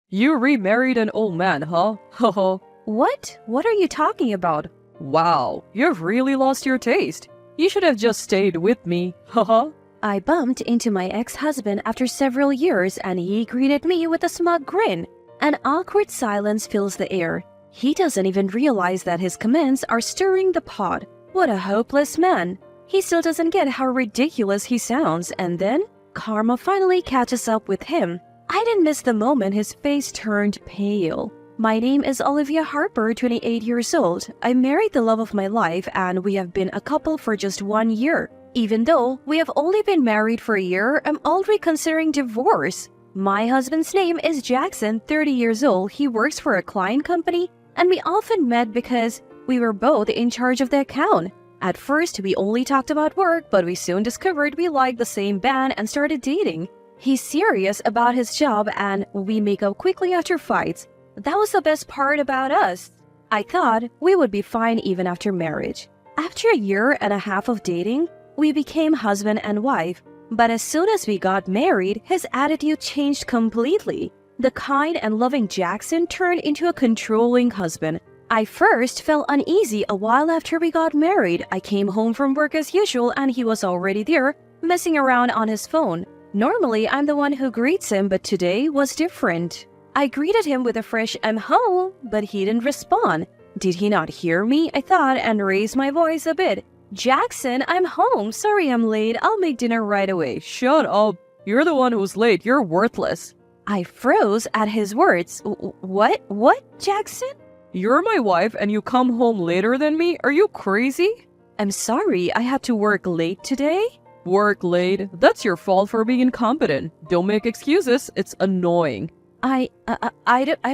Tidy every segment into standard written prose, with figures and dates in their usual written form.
You remarried an old man, huh? Haha. What? What are you talking about? Wow, you've really lost your taste. You should have just stayed with me. Haha. I bumped into my ex-husband after several years and he greeted me with a smug grin. An awkward silence fills the air. He doesn't even realize that his comments are stirring the pot. What a hopeless man. He still doesn't get how ridiculous he sounds, and then karma finally catches up with him. I didn't miss the moment his face turned pale. My name is Olivia Harper, 28 years old. I married the love of my life and we have been a couple for just 1 year. Even though we have only been married for a year, I'm already considering divorce. My husband's name is Jackson, 30 years old. He works for a client company and we often met because we were both in charge of the account. At first, we only talked about work, but we soon discovered we liked the same band and started dating. He's serious about his job and we make up quickly after fights. That was the best part about us. I thought we would be fine even after marriage. After a year and a half of dating, we became husband and wife. But as soon as we got married, his attitude changed completely. The kind and loving Jackson turned into a controlling husband. I first felt uneasy a while after we got married. I came home from work as usual and he was already there, messing around on his phone. Normally, I'm the one who greets him, but today was different. I greeted him with a fresh "I'm home," but he didn't respond. Did he not hear me? I thought and raised my voice a bit. "Jackson, I'm home. Sorry I'm late. I'll make dinner right away." Shut up. You're the one who's late. You're worthless. I froze at his words. What, Jackson? You're my wife and you come home later than me? Are you crazy? I'm sorry, I had to work late today. Work late? That's your fault for being incompetent. Don't make excuses. It's annoying. I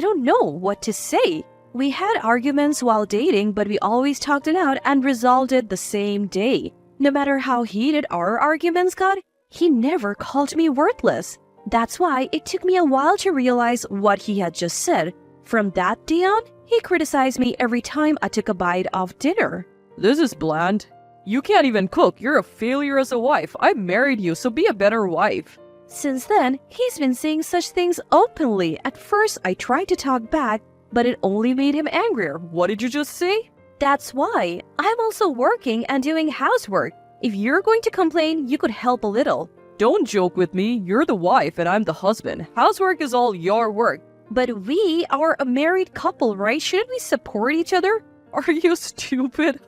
don't know what to say. We had arguments while dating, but we always talked it out and resolved it the same day. No matter how heated our arguments got, he never called me worthless. That's why it took me a while to realize what he had just said. From that day on, he criticized me every time I took a bite of dinner. This is bland. You can't even cook. You're a failure as a wife. I married you, so be a better wife. Since then, he's been saying such things openly. At first, I tried to talk back, but it only made him angrier. What did you just say? That's why. I'm also working and doing housework. If you're going to complain, you could help a little. Don't joke with me. You're the wife and I'm the husband. Housework is all your work. But we are a married couple, right? Shouldn't we support each other? Are you stupid?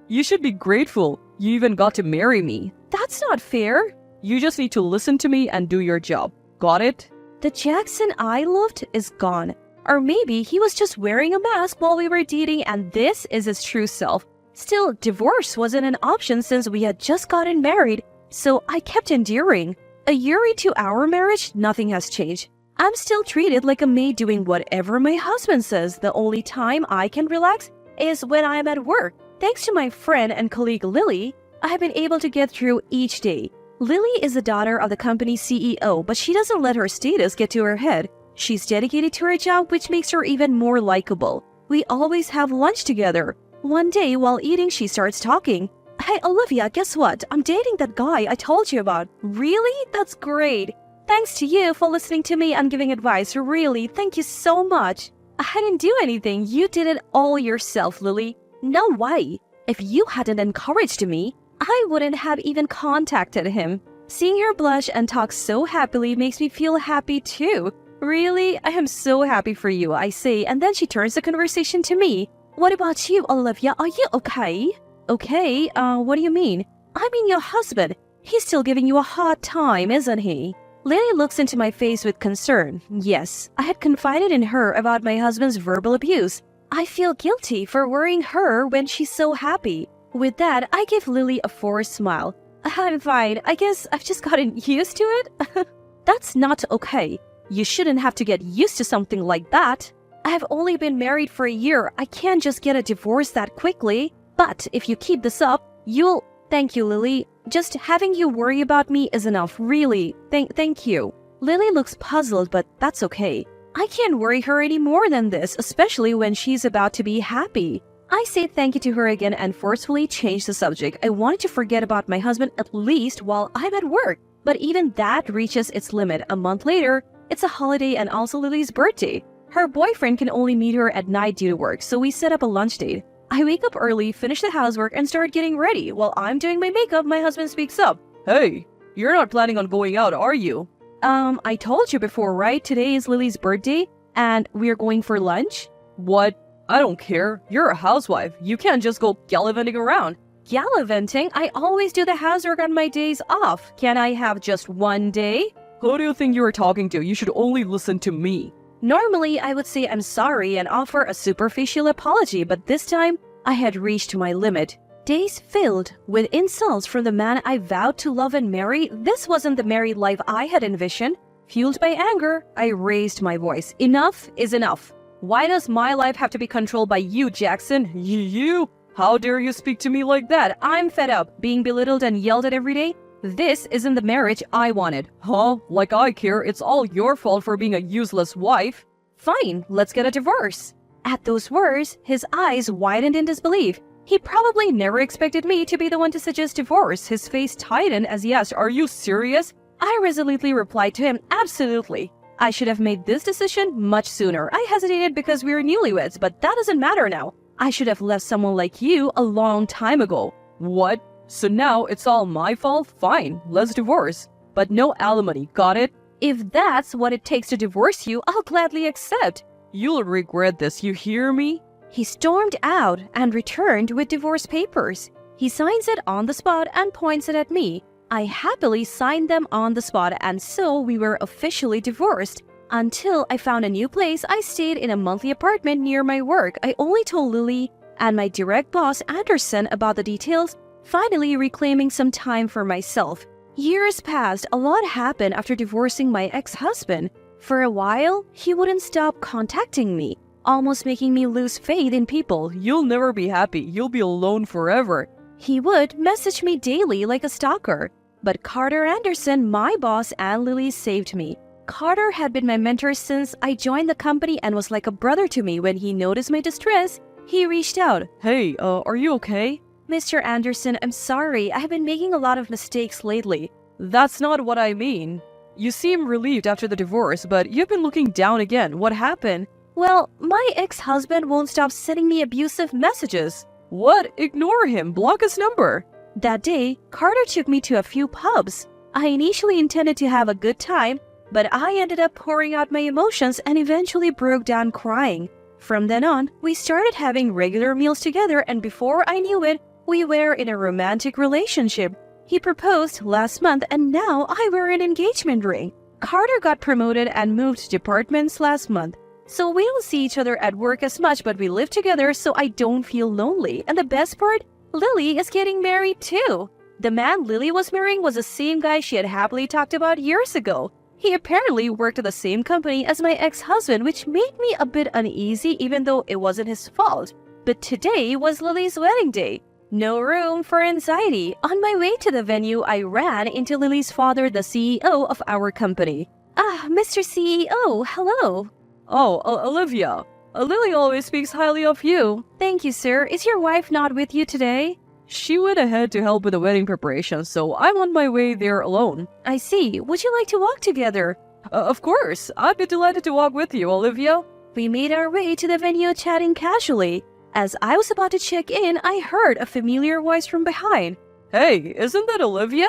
You should be grateful. You even got to marry me. That's not fair. You just need to listen to me and do your job. Got it? The Jackson I loved is gone. Or maybe he was just wearing a mask while we were dating and this is his true self. Still, divorce wasn't an option since we had just gotten married, so I kept enduring. A year into our marriage, nothing has changed. I'm still treated like a maid doing whatever my husband says. The only time I can relax is when I'm at work. Thanks to my friend and colleague Lily, I have been able to get through each day. Lily is the daughter of the company's CEO, but she doesn't let her status get to her head. She's dedicated to her job, which makes her even more likable. We always have lunch together. One day, while eating, she starts talking. "Hey, Olivia, guess what? I'm dating that guy I told you about." "Really? That's great. Thanks to you for listening to me and giving advice. Really, thank you so much." "I didn't do anything. You did it all yourself, Lily." "No way. If you hadn't encouraged me, I wouldn't have even contacted him." Seeing her blush and talk so happily makes me feel happy too. "Really? I am so happy for you," I say, and then she turns the conversation to me. "What about you, Olivia? Are you okay?" "Okay? What do you mean?" "I mean your husband. He's still giving you a hard time, isn't he?" Lily looks into my face with concern. Yes, I had confided in her about my husband's verbal abuse. I feel guilty for worrying her when she's so happy. With that, I give Lily a forced smile. "I'm fine. I guess I've just gotten used to it." "That's not okay. You shouldn't have to get used to something like that. I have only been married for a year. I can't just get a divorce that quickly. But if you keep this up, you'll..." "Thank you, Lily. Just having you worry about me is enough, really. Thank you." Lily looks puzzled, but that's okay. I can't worry her any more than this, especially when she's about to be happy. I say thank you to her again and forcefully change the subject. I wanted to forget about my husband at least while I'm at work. But even that reaches its limit. A month later, It's a holiday and also Lily's birthday. Her boyfriend can only meet her at night due to work, so we set up a lunch date. I wake up early, finish the housework, and start getting ready. While I'm doing my makeup, my husband speaks up. Hey, you're not planning on going out, are you? I told you before, right? Today is Lily's birthday, and we're going for lunch? What? I don't care. You're a housewife. You can't just go gallivanting around. Gallivanting? I always do the housework on my days off. Can I have just one day? Who do you think you are talking to? You should only listen to me. Normally, I would say I'm sorry and offer a superficial apology, but this time, I had reached my limit. Days filled with insults from the man I vowed to love and marry. This wasn't the married life I had envisioned. Fueled by anger, I raised my voice. Enough is enough. Why does my life have to be controlled by you, Jackson? You? How dare you speak to me like that? I'm fed up being belittled and yelled at every day. This isn't the marriage I wanted. Huh? Like I care. It's all your fault for being a useless wife. Fine, let's get a divorce. At those words, his eyes widened in disbelief. He probably never expected me to be the one to suggest divorce. His face tightened as he asked, "Are you serious?" I resolutely replied to him, "Absolutely. I should have made this decision much sooner. I hesitated because we were newlyweds, but that doesn't matter now. I should have left someone like you a long time ago." What? So now it's all my fault? Fine, let's divorce. But no alimony, got it? If that's what it takes to divorce you, I'll gladly accept. You'll regret this, you hear me? He stormed out and returned with divorce papers. He signs it on the spot and points it at me. I happily signed them on the spot, and so we were officially divorced. Until I found a new place, I stayed in a monthly apartment near my work. I only told Lily and my direct boss, Anderson, about the details, finally reclaiming some time for myself. Years passed. A lot happened after divorcing my ex-husband. For a while, he wouldn't stop contacting me, almost making me lose faith in people. You'll never be happy. You'll be alone forever. He would message me daily like a stalker. But Carter Anderson, my boss, and Lily saved me. Carter had been my mentor since I joined the company and was like a brother to me. When he noticed my distress, he reached out. Hey, are you okay? Mr. Anderson, I'm sorry. I have been making a lot of mistakes lately. That's not what I mean. You seem relieved after the divorce, but you've been looking down again. What happened? Well, my ex-husband won't stop sending me abusive messages. What? Ignore him. Block his number. That day, Carter took me to a few pubs. I initially intended to have a good time, but I ended up pouring out my emotions and eventually broke down crying. From then on, we started having regular meals together, and before I knew it, we were in a romantic relationship. He proposed last month, and now I wear an engagement ring. Carter got promoted and moved departments last month. So we don't see each other at work as much, but we live together so I don't feel lonely. And the best part, Lily is getting married too. The man Lily was marrying was the same guy she had happily talked about years ago. He apparently worked at the same company as my ex-husband, which made me a bit uneasy even though it wasn't his fault. But today was Lily's wedding day. No room for anxiety. On my way to the venue, I ran into Lily's father, the CEO of our company. "Ah, Mr. CEO, hello." Oh, Olivia. Lily always speaks highly of you. "Thank you, sir. Is your wife not with you today?" She went ahead to help with the wedding preparations, so I'm on my way there alone. "I see. Would you like to walk together?" Of course. I'd be delighted to walk with you, Olivia. We made our way to the venue chatting casually. As I was about to check in, I heard a familiar voice from behind. Hey, isn't that Olivia?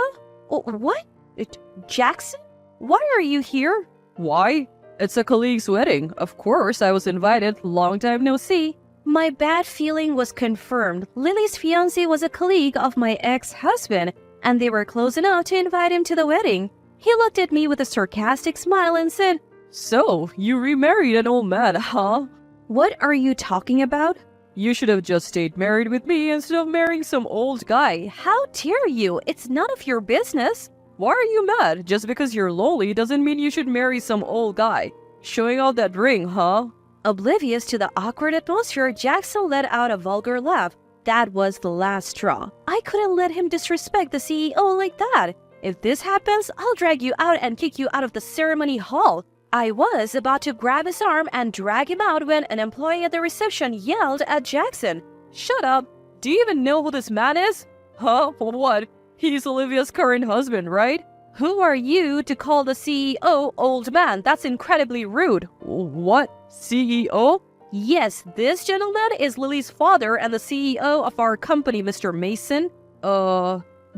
Oh, what? Jackson? Why are you here? Why? It's a colleague's wedding. Of course, I was invited. Long time no see. My bad feeling was confirmed. Lily's fiancé was a colleague of my ex-husband, and they were close enough to invite him to the wedding. He looked at me with a sarcastic smile and said, "So, you remarried an old man, huh?" "What are you talking about?" "You should have just stayed married with me instead of marrying some old guy." "How dare you? It's none of your business." "Why are you mad? Just because you're lonely doesn't mean you should marry some old guy. Showing off that ring, huh?" Oblivious to the awkward atmosphere, Jackson let out a vulgar laugh. That was the last straw. I couldn't let him disrespect the CEO like that. "If this happens, I'll drag you out and kick you out of the ceremony hall." I was about to grab his arm and drag him out when an employee at the reception yelled at Jackson. "Shut up! Do you even know who this man is?" "Huh? What? He's Olivia's current husband, right?" Who are you to call the CEO old man? That's incredibly rude. What? CEO? Yes, this gentleman is Lily's father and the CEO of our company, Mr. Mason.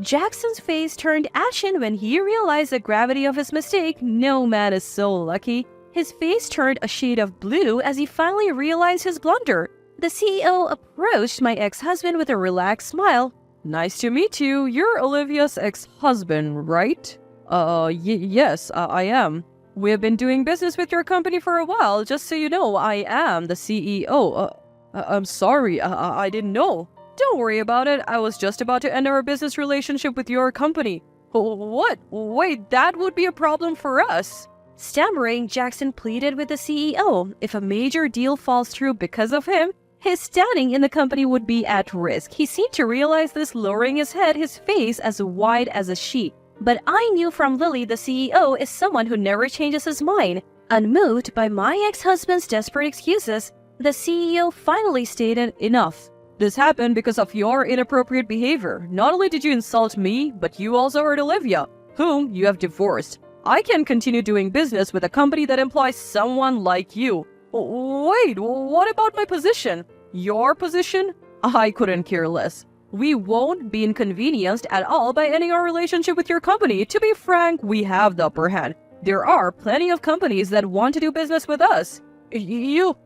Jackson's face turned ashen when he realized the gravity of his mistake. No man is so lucky. His face turned a shade of blue as he finally realized his blunder. The CEO approached my ex-husband with a relaxed smile. Nice to meet you. You're Olivia's ex-husband, right? Yes, I am. We have been doing business with your company for a while. Just so you know, I am the CEO. I'm sorry, I didn't know. Don't worry about it. I was just about to end our business relationship with your company. What? Wait, that would be a problem for us. Stammering, Jackson pleaded with the CEO. If a major deal falls through because of him, his standing in the company would be at risk. He seemed to realize this, lowering his head, his face as wide as a sheet. But I knew from Lily the CEO is someone who never changes his mind. Unmoved by my ex-husband's desperate excuses, the CEO finally stated enough. This happened because of your inappropriate behavior. Not only did you insult me, but you also hurt Olivia, whom you have divorced. I can't continue doing business with a company that employs someone like you. Wait, what about my position? Your position? I couldn't care less. We won't be inconvenienced at all by ending our relationship with your company. To be frank, we have the upper hand. There are plenty of companies that want to do business with us. You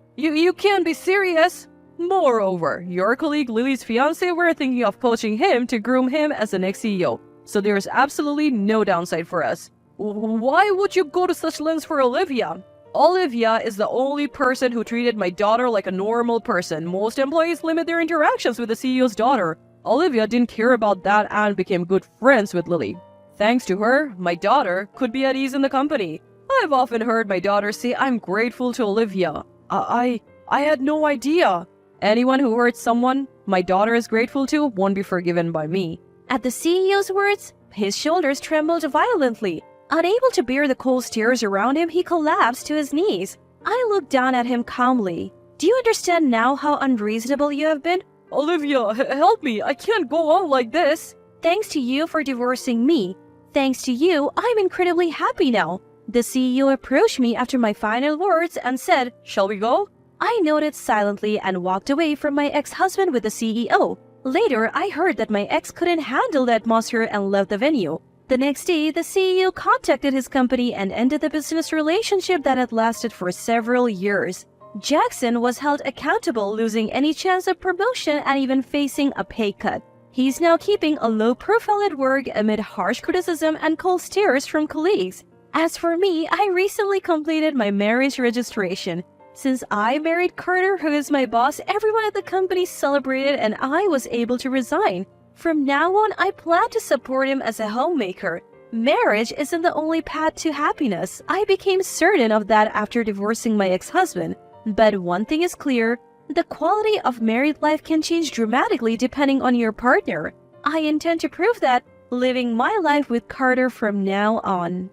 can't be serious. Moreover, your colleague Lily's fiance, we're thinking of poaching him to groom him as the next CEO. So there's absolutely no downside for us. Why would you go to such lengths for Olivia? Olivia is the only person who treated my daughter like a normal person. Most employees limit their interactions with the CEO's daughter. Olivia didn't care about that and became good friends with Lily. Thanks to her, my daughter could be at ease in the company. I've often heard my daughter say I'm grateful to Olivia. I had no idea. Anyone who hurts someone my daughter is grateful to won't be forgiven by me. At the CEO's words, his shoulders trembled violently. Unable to bear the cold stares around him, he collapsed to his knees. I looked down at him calmly. Do you understand now how unreasonable you have been? Olivia, help me. I can't go on like this. Thanks to you for divorcing me. Thanks to you, I'm incredibly happy now. The CEO approached me after my final words and said, "Shall we go?" I nodded silently and walked away from my ex-husband with the CEO. Later, I heard that my ex couldn't handle the atmosphere and left the venue. The next day, the CEO contacted his company and ended the business relationship that had lasted for several years. Jackson was held accountable, losing any chance of promotion and even facing a pay cut. He's now keeping a low profile at work amid harsh criticism and cold stares from colleagues. As for me, I recently completed my marriage registration. Since I married Carter, who is my boss, everyone at the company celebrated and I was able to resign. From now on, I plan to support him as a homemaker. Marriage isn't the only path to happiness. I became certain of that after divorcing my ex-husband. But one thing is clear, the quality of married life can change dramatically depending on your partner. I intend to prove that, living my life with Carter from now on.